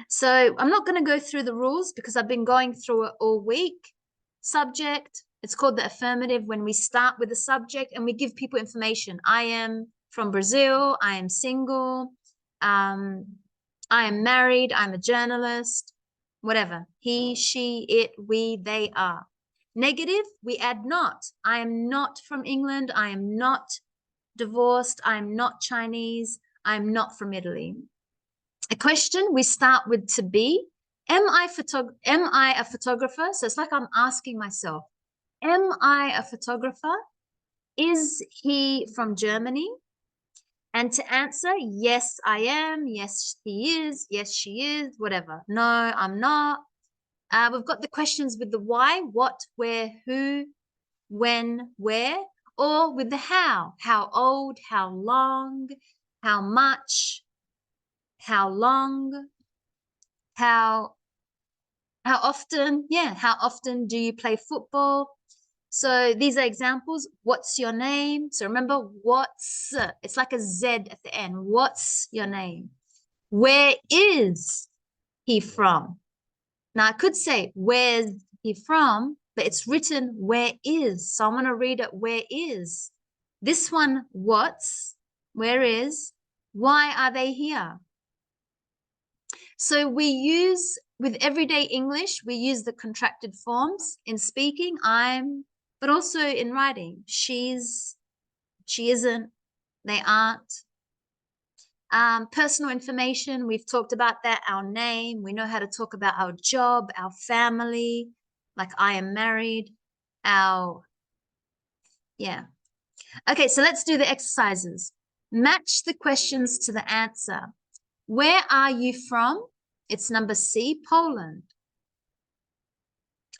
So I'm not going to go through the rules because I've been going through it all week. Subject, it's called the affirmative when we start with the subject and we give people information. I am from Brazil. I am single. I am married. I'm a journalist. Whatever. He, she, it, we, they are. Negative, we add not. I am not from England. I am not divorced. I'm not Chinese. I'm not from Italy. A question, we start with to be. Am I a photographer? So it's like I'm asking myself, am I a photographer? Is he from Germany? And to answer, yes, I am. Yes, he is. Yes, she is. Whatever. No, I'm not. We've got the questions with the why, what, where, who, when, where, or with the how. How old, how long, how much, how long, how often. Yeah, how often do you play football? So these are examples. What's your name? So remember, what's, it's like a Z at the end. What's your name? Where is he from? Now I could say, where's he from? But it's written, where is? So I'm going to read it, where is? This one, what's, where is, why are they here? So we use, with everyday English, we use the contracted forms in speaking, I'm, but also in writing. She's, she isn't, they aren't. Personal information, we've talked about that, our name. We know how to talk about our job, our family, like I am married, yeah. Okay, so let's do the exercises. Match the questions to the answer. Where are you from? It's number C, Poland.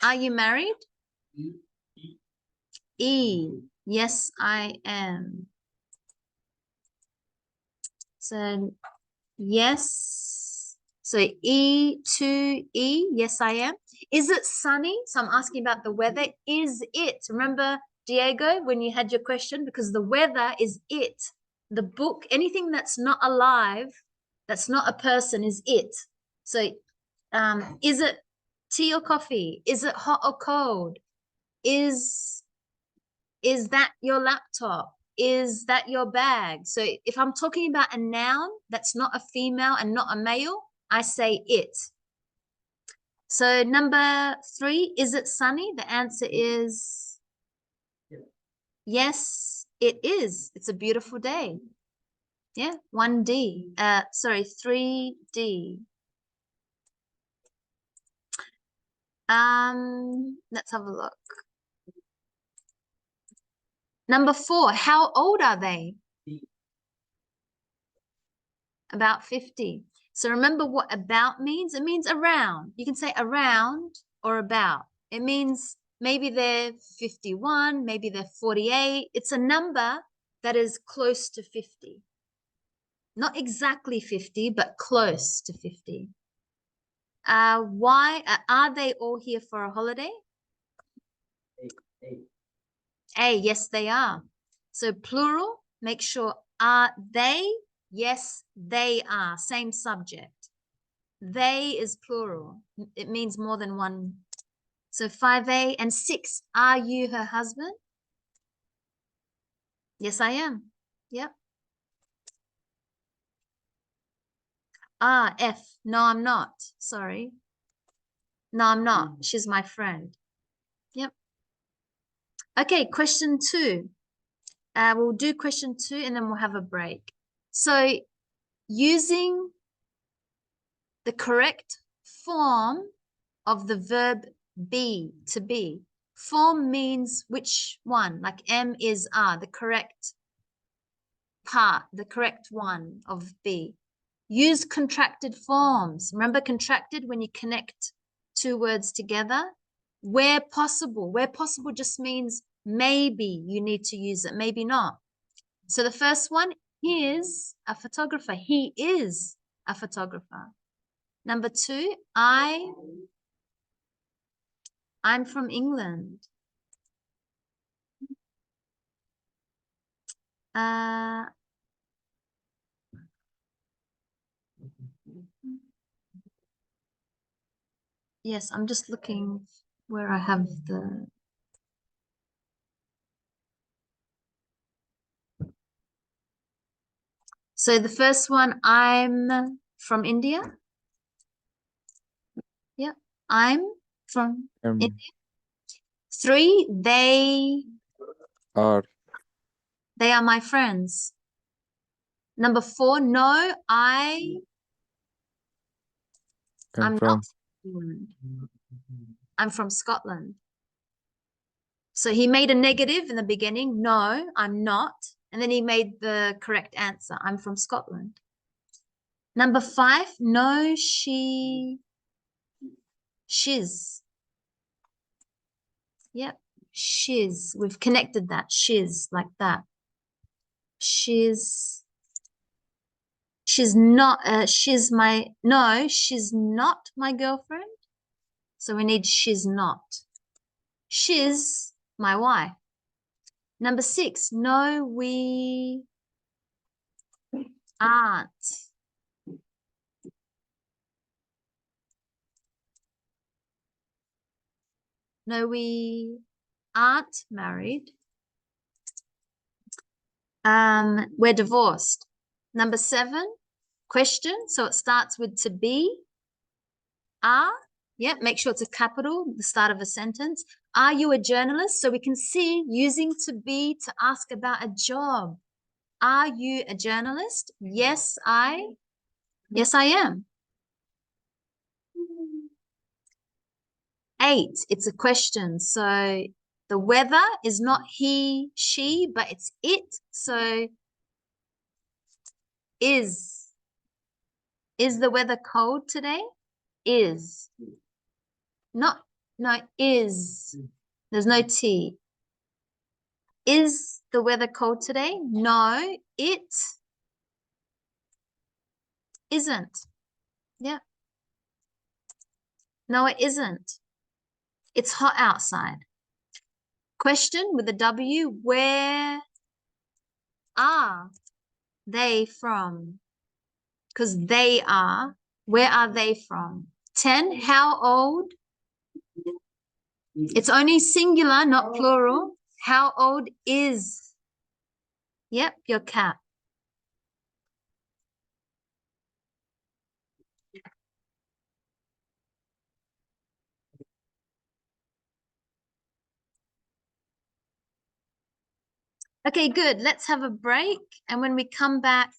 Are you married? E. Yes, I am. So, yes. So, E to E. Yes, I am. Is it sunny? So, I'm asking about the weather. Is it? Remember, Diego, when you had your question? Because the weather is it. The book, anything that's not alive, that's not a person, is it. So, is it tea or coffee? Is it hot or cold? Is that your laptop? Is that your bag? So if I'm talking about a noun that's not a female and not a male, I say it. So number 3, is it sunny? The answer is yes, it is. It's a beautiful day. Yeah, 1D. Sorry, 3D. Let's have a look. Number 4, how old are they? About 50. So remember what about means? It means around. You can say around or about. It means maybe they're 51, maybe they're 48. It's a number that is close to 50. Not exactly 50, but close to 50. Why are they all here for a holiday? A, yes, they are. So plural, make sure are they? Yes, they are. Same subject. They is plural. It means more than one. So 5A and 6. Are you her husband? Yes, I am. Yep. F. No, I'm not. Sorry. No, I'm not. She's my friend. Yep. Okay, question 2. We'll do question 2 and then we'll have a break. So using the correct form of the verb be, to be. Form means which one? Like M is R, the correct part, the correct one of be. Use contracted forms. Remember contracted when you connect 2 words together? Where possible. Where possible just means maybe you need to use it, maybe not. So the first one is a photographer. He is a photographer. Number 2, I'm from England. Yes, I'm just looking where I have the. So the first one, I'm from India. Yeah, I'm from India. 3, they
are
are my friends. Number 4, no, I'm
from
not from England. I'm from Scotland. So he made a negative in the beginning. No, I'm not. And then he made the correct answer. I'm from Scotland. Number 5, no, she's. Yep, she's. We've connected that. She's like that. She's not, she's not my girlfriend. So we need she's not. She's my wife. Number 6, no, we aren't. No, we aren't married. We're divorced. Number 7, question. So it starts with to be. Are. Yeah, make sure it's a capital, the start of a sentence. Are you a journalist? So we can see using to be to ask about a job. Are you a journalist? Yes, I am. 8, it's a question. So the weather is not he, she, but it's it. So is the weather cold today? Is. Not, no, is. There's no T. Is the weather cold today? No, it isn't. Yeah. No, it isn't. It's hot outside. Question with a W, where are they from? Because they are. Where are they from? 10, how old? It's only singular, not plural. How old is? Yep, your cat. Okay, good. Let's have a break. And when we come back,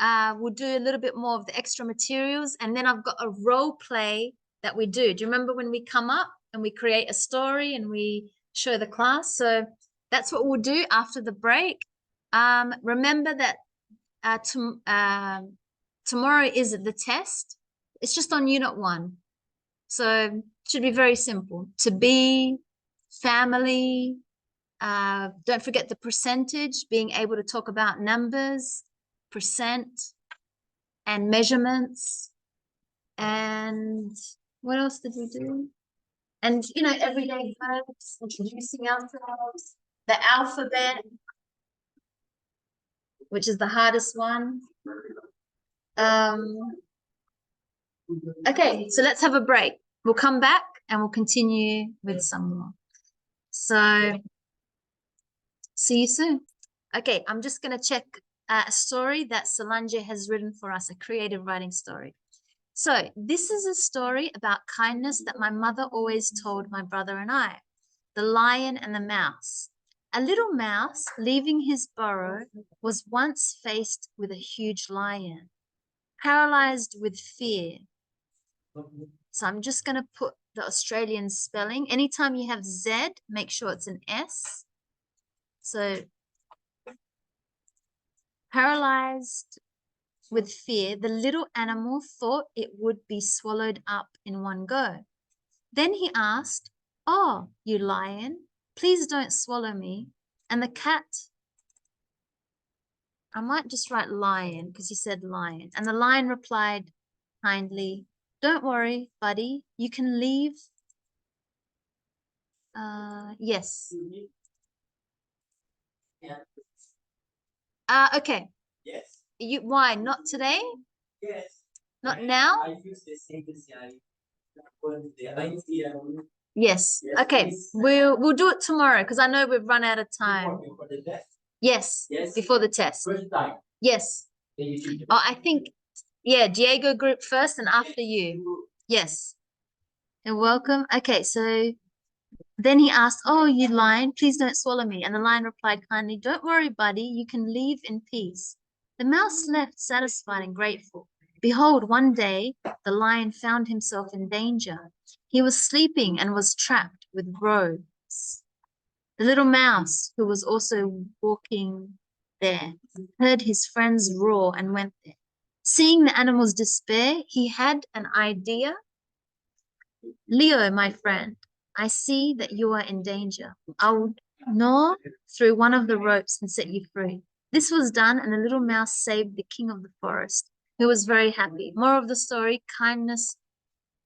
we'll do a little bit more of the extra materials. And then I've got a role play that we do. Do you remember when we come up and we create a story and we show the class? So that's what we'll do after the break. Remember that tomorrow is the test. It's just on unit 1. So it should be very simple. To be, family, don't forget the percentage, being able to talk about numbers, percent, and measurements. And what else did we do? And, everyday verbs, introducing ourselves, the alphabet, which is the hardest one. Okay, so let's have a break. We'll come back and we'll continue with some more. So, see you soon. Okay, I'm just going to check a story that Solange has written for us, a creative writing story. So, this is a story about kindness that my mother always told my brother and I. The Lion and the Mouse. A little mouse, leaving his burrow, was once faced with a huge lion, paralyzed with fear. So I'm just going to put the Australian spelling. Anytime you have Z, make sure it's an S. So paralyzed with fear, the little animal thought it would be swallowed up in one go. Then he asked, "Oh, you lion, please don't swallow me." And the cat, I might just write lion because he said lion. And the lion replied kindly, "Don't worry, buddy, you can leave." Yes. Okay.
Yes.
Why not today?
Yes.
Not now?
I use the sentence. I
Yes. Okay. We'll do it tomorrow because I know we've run out of time.
before the test.
Yes.
Yes.
Before the test.
First time.
Yes. Oh, I think, yeah, Diego group first and after you. Yes. You're welcome. Okay, so then he asked, "Oh, you lion, please don't swallow me." And the lion replied kindly, "Don't worry, buddy, you can leave in peace." The mouse left satisfied and grateful. Behold, one day the lion found himself in danger. He was sleeping and was trapped with ropes. The little mouse, who was also walking there, heard his friends roar and went there. Seeing the animal's despair, he had an idea. "Leo, my friend, I see that you are in danger. I'll gnaw through one of the ropes and set you free." This was done, and the little mouse saved the king of the forest, who was very happy. Moral of the story, kindness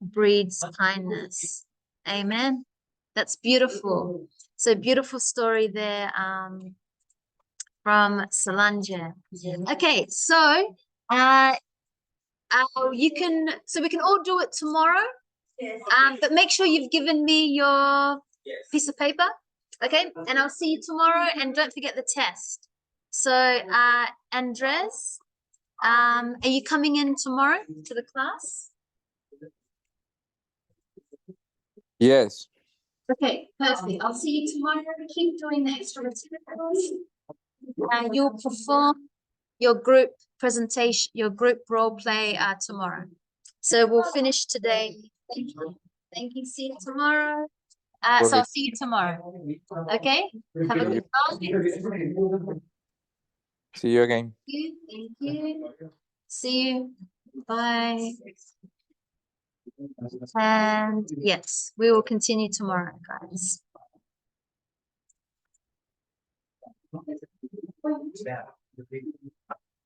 breeds kindness. Amen. That's beautiful. So beautiful story there from Solange. Okay, so we can all do it tomorrow.
Yes.
But make sure you've given me your
Yes.
piece of paper. Okay, and I'll see you tomorrow. And don't forget the test. So, Andres, are you coming in tomorrow to the class?
Yes.
Okay, perfect. I'll see you tomorrow. Keep doing the extra materials. and you'll perform your group presentation, your group role play tomorrow. So we'll finish today. Thank you. Thank you. See you tomorrow. So I'll
Perfect.
see you tomorrow. Okay? Have a good night.
See you again.
Thank you. See you. Bye. And yes, we will continue tomorrow, guys.